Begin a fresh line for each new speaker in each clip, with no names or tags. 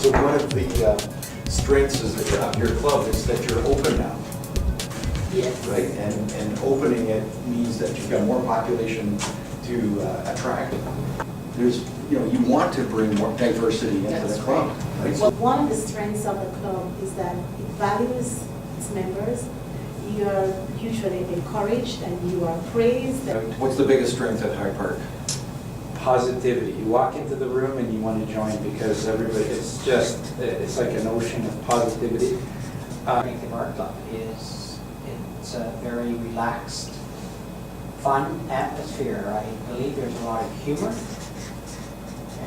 So one of the strengths of your club is that you're open now,
Yes.
right? And opening it means that you've got more population to attract. There's, you want to bring more diversity into
That's
the club, right?
Well, one of the strengths of the club is that it values its members. You are usually encouraged and you are praised.
What's the biggest strength at High Park?
Positivity. You walk into the room and you want to join because everybody, it's like an ocean of positivity.
Strength of our club is it's a very relaxed, fun atmosphere. I believe there's a lot of humor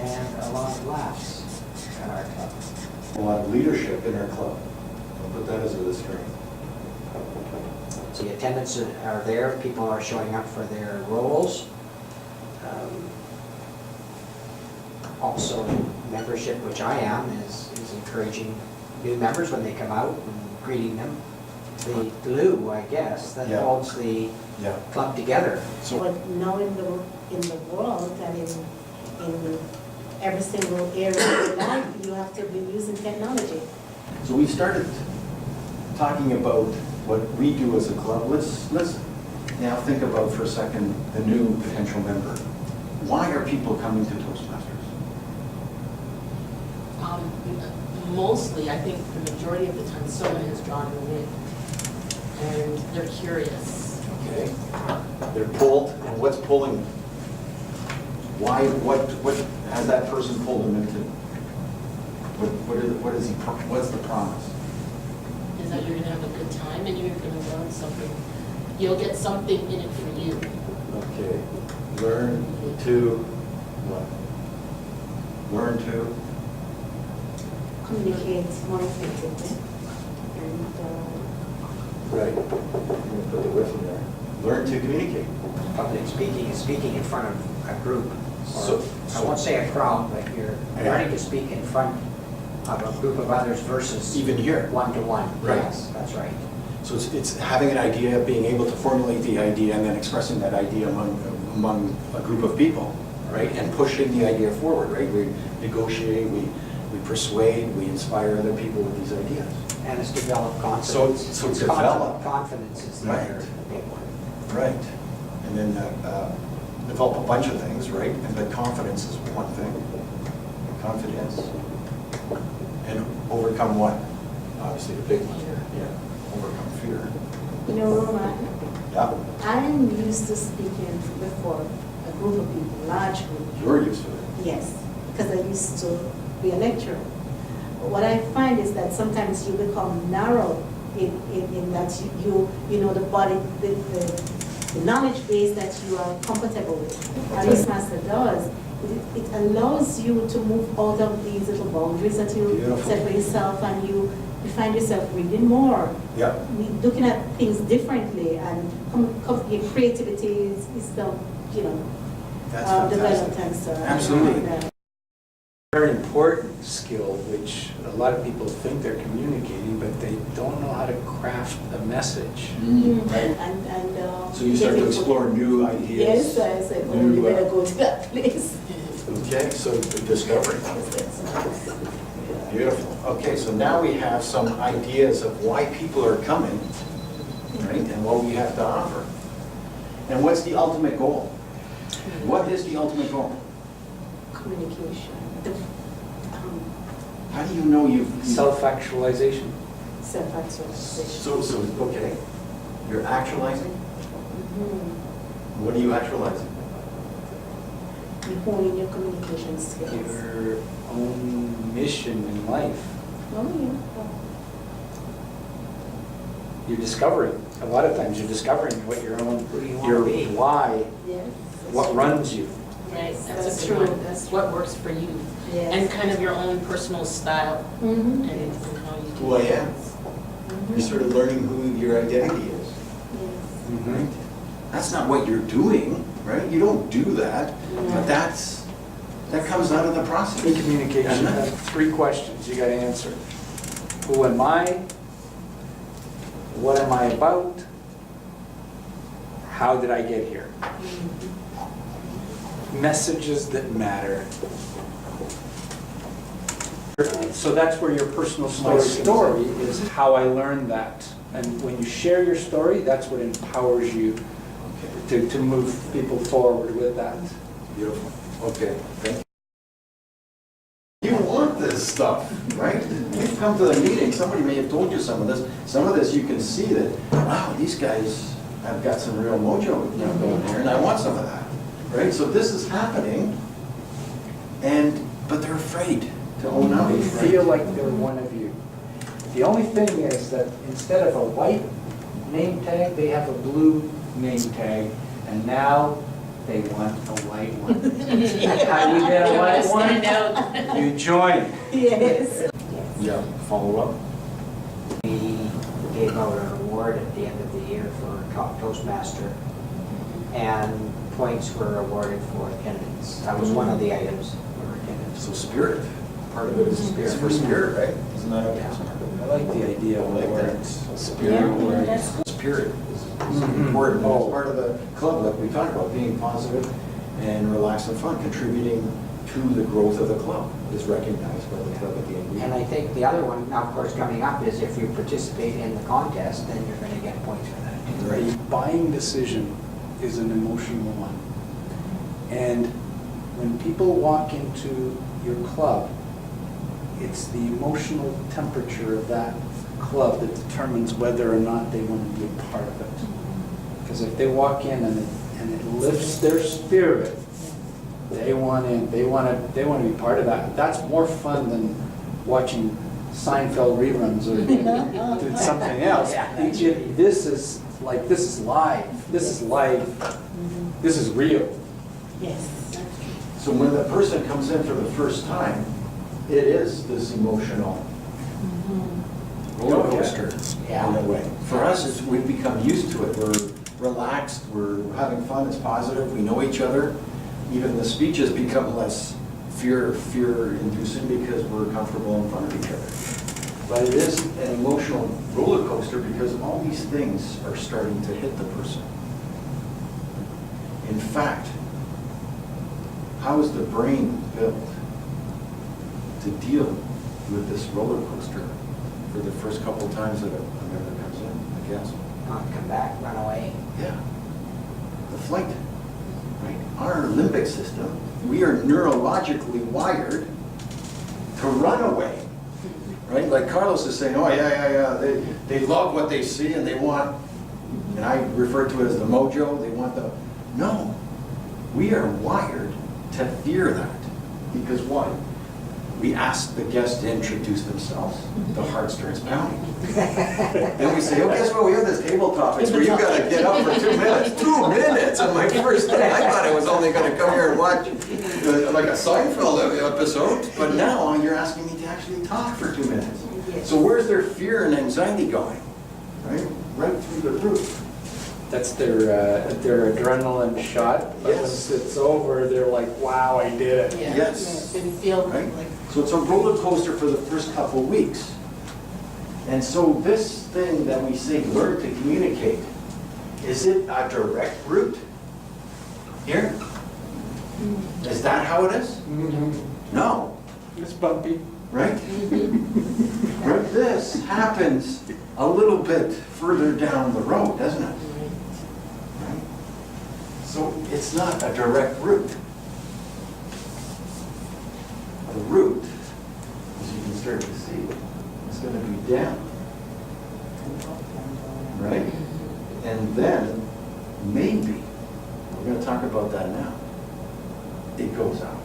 and a lot of laughs at our club.
A lot of leadership in our club. I'll put that as a strength.
So the attendants are there, people are showing up for their roles. Also, membership, which I am, is encouraging new members when they come out and greeting them. The glue, I guess, that
Yeah.
holds the
Yeah.
club together.
But now in the world and in every single area of your life, you have to be using technology.
So we started talking about what we do as a club. Let's now think about for a second the new potential member. Why are people coming to Toastmasters?
Mostly, I think the majority of the time, someone has drawn them in, and they're curious.
Okay. They're pulled, and what's pulling them? Why? What has that person pulled them into? What's the promise?
Is that you're going to have a good time and you're going to learn something. You'll get something in it for you.
Okay. Learn to what? Learn to.
Communicate more effectively. And
Right. I'm going to put the with in there. Learn to communicate.
Public speaking is speaking in front of a group. Or,
So-
I won't say a crowd, but you're
Yeah.
learning to speak in front of a group of others versus
Even here.
one-to-one.
Right.
Yes, that's right.
So it's having an idea, being able to formulate the idea, and then expressing that idea among a group of people, right? And pushing the idea forward, right? We negotiate, we persuade, we inspire other people with these ideas.
And it's developed confidence.
So
It's
develop.
confidence is the
Right.
other big one.
Right. And then develop a bunch of things, right? And then confidence is one thing. Confidence. And overcome what? Obviously the big one. Yeah. Overcome fear.
you know, Roman,
Yeah.
I'm used to speaking before a group of people, large group.
You're used to it.
Yes, because I used to be a lecturer. What I find is that sometimes you become narrow in that you know the body, the knowledge base that you are comfortable with. And Toastmaster does, it allows you to move out of these little boundaries that you
Beautiful.
set for yourself, and you find yourself reading more,
Yeah.
looking at things differently, and your creativity is
That's fantastic.
developed and so.
Absolutely.
Very important skill, which a lot of people think they're communicating, but they don't know how to craft a message.
Right.
And
So you start to
getting-
explore new
Yes,
ideas.
I said, oh,
New,
you better go to that place.
Okay, so the discovery. Beautiful. Okay, so now we have some ideas of why people are coming, right, and what we have to offer. And what's the ultimate goal? What is the ultimate goal?
Communication,
How do you know you've...
Self-actualization.
self-actualization.
So, okay, you're actualizing?
Mhm.
What are you actualizing?
You hone your communication skills.
Your own mission in life.
Oh, yeah.
You're discovering, a lot of times you're discovering what your own,
Who you wanna
your
be.
why,
Yes.
what runs you.
Right,
That's
that's a
true,
good one.
that's
That's what works for you.
Yes.
And kind of your own personal style
Mhm.
and how you do
Who I am.
things.
Mhm.
You're sort of learning who your identity is.
Yes.
Right? That's not what you're doing, right? You don't do that, but that comes out of the process.
In communication,
Doesn't
you
it?
have 3 questions you gotta answer. Who am I? What am I about? How did I get here? Messages that matter. So that's where your personal story
My
comes in.
story
Is how I learned that. And when you share your story, that's what empowers you to move people forward with that.
Beautiful. Okay, thank you. You want this stuff, right? You've come to the meeting, somebody may have told you some of this. Some of this you can see that, wow, these guys have got some real mojo going here, and I want some of that, right? So this is happening, but they're afraid to own up.
They feel like they're one of you. The only thing is that instead of a white name tag, they have a blue name tag, and now they want a white one. How you get a white
Stand
one?
out.
You join.
Yes.
Yeah, follow up.
We gave out an award at the end of the year for top Toastmaster, and points were awarded for attendance. That was one of the items for attendance.
So spirit, part of it is spirit. It's for spirit, right? Isn't that
Yeah.
I like the idea of
I like that.
words.
Spirit.
Yeah, that's cool.
Spirit is
Mhm.
important.
Oh.
It's part of the club, like we talked about, being positive and relaxed and fun, contributing to the growth of the club is recognized by the club at the end.
And I think the other one, now of course coming up, is if you participate in the contest, then you're going to get points for that.
Right.
The buying decision is an emotional one. And when people walk into your club, it's the emotional temperature of that club that determines whether or not they want to be a part of it. Because if they walk in and it lifts their spirit, they want in, they want to be part of that. That's more fun than watching Seinfeld reruns or doing something else.
Yeah, that's
This is live. This is live. This is real.
Yes.
So when the person comes in for the first time, it is this emotional roller coaster
Yeah.
in a way. For us, we've become used to it. We're relaxed, we're having fun, it's positive, we know each other. Even the speeches become less fear-inducing because we're comfortable in front of each other. But it is an emotional roller coaster because all these things are starting to hit the person. In fact, how is the brain built to deal with this roller coaster for the first couple of times that a member comes in, I guess?
Not come back, run away.
Yeah. The flight, right? Our limbic system, we are neurologically wired to run away, right? Like Carlos is saying, oh, yeah. They love what they see and they want, and I refer to it as the mojo, they want the, no. We are wired to fear that. Because why? We ask the guest to introduce themselves. The heart starts pounding. Then we say, oh, guess what? We have this table topics where you got to get up for 2 minutes. 2 minutes on my first day. I thought I was only going to come here and watch like a Seinfeld episode. But now you're asking me to actually talk for 2 minutes. So where's their fear and anxiety going? Right through the roof.
That's their adrenaline shot. But
Yes.
once it's over, they're like, wow, I did it.
Yeah.
Yes.
Didn't feel
Right?
like,
So it's a roller coaster for the first couple of weeks. And so this thing that we say, learn to communicate, is it a direct route? Here? Is that how it is? No,
It's bumpy.
right? Right? This happens a little bit further down the road, doesn't it? Right? So it's not a direct route. The route, as you can start to see, is going to be down. Right? And then, maybe, we're going to talk about that now, it goes out.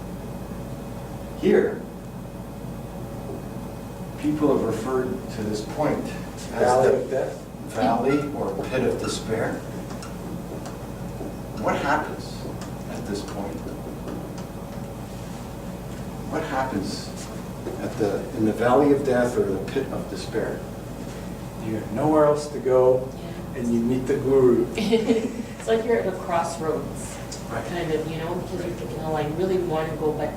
Here, people have referred to this point as
Valley
the
of death.
valley or pit of despair. What happens at this point? What happens in the valley of death or the pit of despair?
You have nowhere else to go,
yeah.
and you meet the guru.
It's like you're at a crossroads,
Right.
kind of, because you're thinking, oh, I really want to go, but,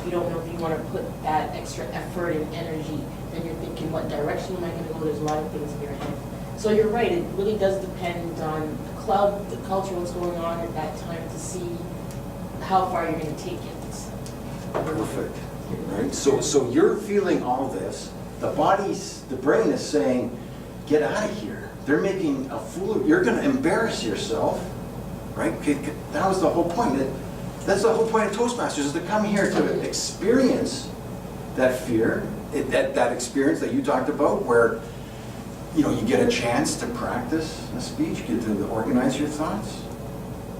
you don't know if you want to put that extra effort and energy. Then you're thinking, what direction am I going to go? There's a lot of things in your head. So you're right, it really does depend on the club, the culture, what's going on at that time to see how far you're going to take it.
Perfect. right? So you're feeling all this, the brain is saying, get out of here. They're making a fool of you. You're gonna embarrass yourself, right? That was the whole point. That's the whole point of Toastmasters, is to come here to experience that fear, that experience that you talked about, where you get a chance to practice a speech, get to organize your thoughts.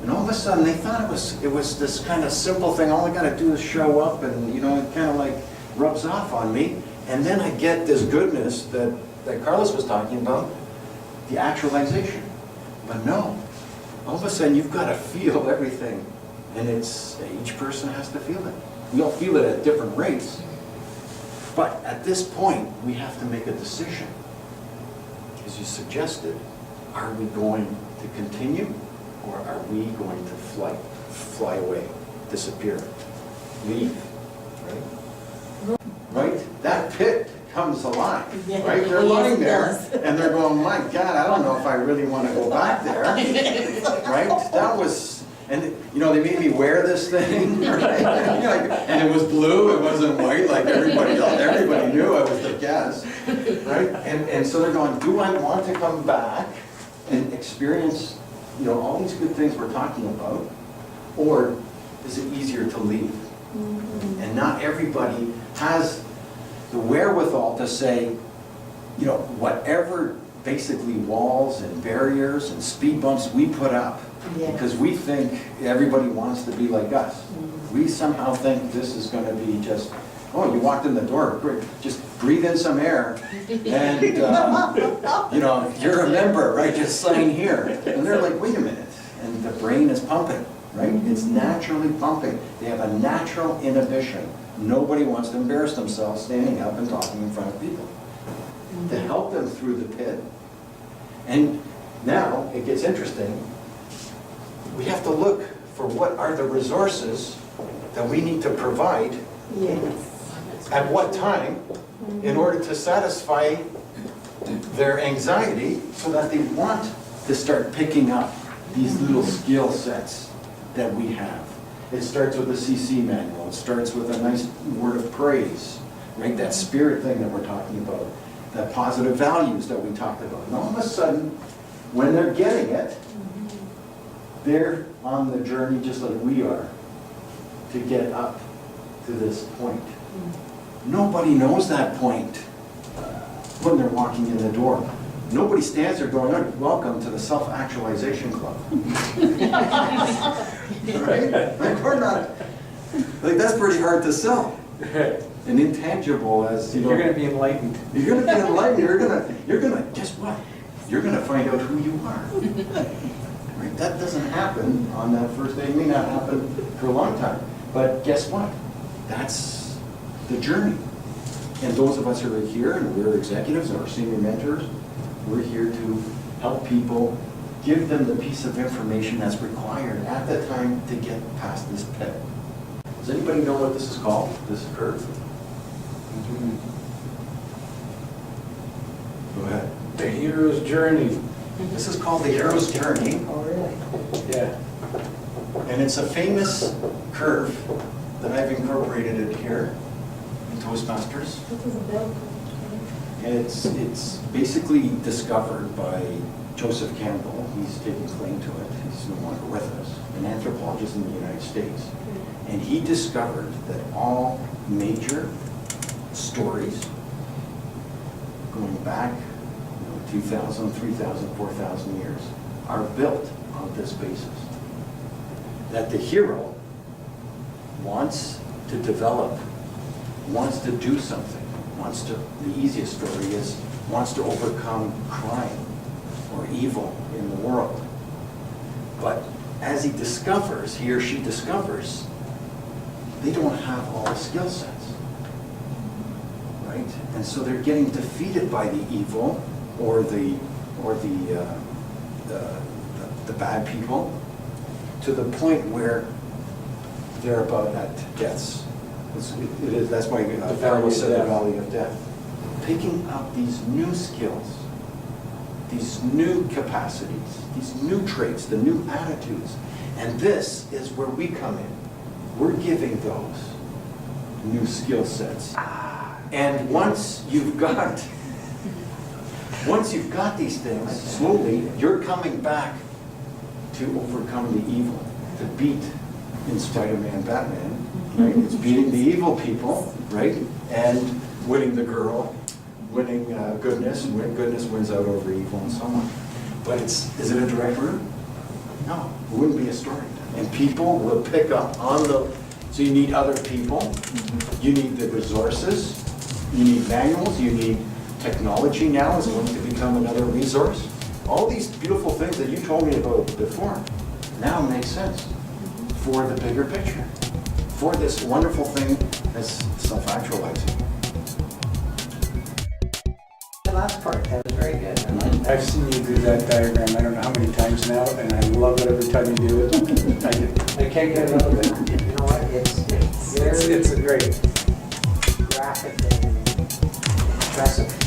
And all of a sudden, they thought it was this kind of simple thing. All I got to do is show up, and it kind of like rubs off on me. And then I get this goodness that Carlos was talking about, the actualization. But no, all of a sudden, you've got to feel everything, and each person has to feel it. We all feel it at different rates. But at this point, we have to make a decision. As you suggested, are we going to continue, or are we going to fly away, disappear, leave, right? That pit comes alive,
Yeah,
right? They're
yes,
lying
it
there,
does.
and they're going, my God, I don't know if I really want to go back there, right? That was, and they made me wear this thing, right? And it was blue, it wasn't white like everybody else. Everybody knew I was the guest, right? And so they're going, do I want to come back and experience all these good things we're talking about, or is it easier to leave?
Mm-hmm.
And not everybody has the wherewithal to say, whatever basically walls and barriers and speed bumps we put up,
Yeah.
because we think everybody wants to be like us. We somehow think this is going to be just, oh, you walked in the door, great, just breathe in some air, and you're a member, right? Just sign here. And they're like, wait a minute, and the brain is pumping, right? It's naturally pumping. They have a natural inhibition. Nobody wants to embarrass themselves standing up and talking in front of people. To help them through the pit. And now it gets interesting. We have to look for what are the resources that we need to provide
Yes.
at what time in order to satisfy their anxiety, so that they want to start picking up these little skill sets that we have. It starts with a CC manual. It starts with a nice word of praise, right? That spirit thing that we're talking about, that positive values that we talked about. And all of a sudden, when they're getting it, they're on the journey just like we are to get up to this point. Nobody knows that point when they're walking in the door. Nobody stands there going, oh, welcome to the Self-Actualization Club. Right? Like, we're not, like, that's pretty hard to sell. And intangible as,
You're going to be enlightened.
You're going to be enlightened. You're going to, guess what? You're going to find out who you are. Right? That doesn't happen on that first day. It may not happen for a long time. But guess what? That's the journey. And those of us who are here, and we're executives or senior mentors, we're here to help people, give them the piece of information that's required at the time to get past this pit. Does anybody know what this is called, this curve? Go ahead.
The hero's journey.
This is called the hero's journey,
Oh, really?
Yeah.
and it's a famous curve that I've incorporated it here in Toastmasters.
What is a bell curve?
It's basically discovered by Joseph Campbell. He's taken claim to it. He's no longer with us. An anthropologist in the United States. And he discovered that all major stories going back 2,000, 3,000, 4,000 years are built on this basis. That the hero wants to develop, wants to do something, the easiest story is, wants to overcome crime or evil in the world. But as he or she discovers, they don't have all the skill sets, right? And so they're getting defeated by the evil or the bad people, to the point where they're about at death's. That's why Pharaoh said the valley of death. Picking up these new skills, these new capacities, these new traits, the new attitudes. And this is where we come in. We're giving those new skill sets. And once you've got these things, slowly, you're coming back to overcome the evil, to beat, in Spider-Man, Batman, right? It's beating the evil people, right? And winning the girl, winning goodness, goodness wins out over evil and so on. But is it a direct route? No, it wouldn't be a story. And people will pick up on so you need other people, you need the resources, you need manuals, you need technology now is going to become another resource. All these beautiful things that you told me about before now make sense for the bigger picture, for this wonderful thing that's self-actualizing.
The last part, that was very good. I like that.
I've seen you do that diagram, I don't know how many times now, and I love it every time you do it. I can't get enough of it.
You know what, it's very
It's a great.
graphic and impressive.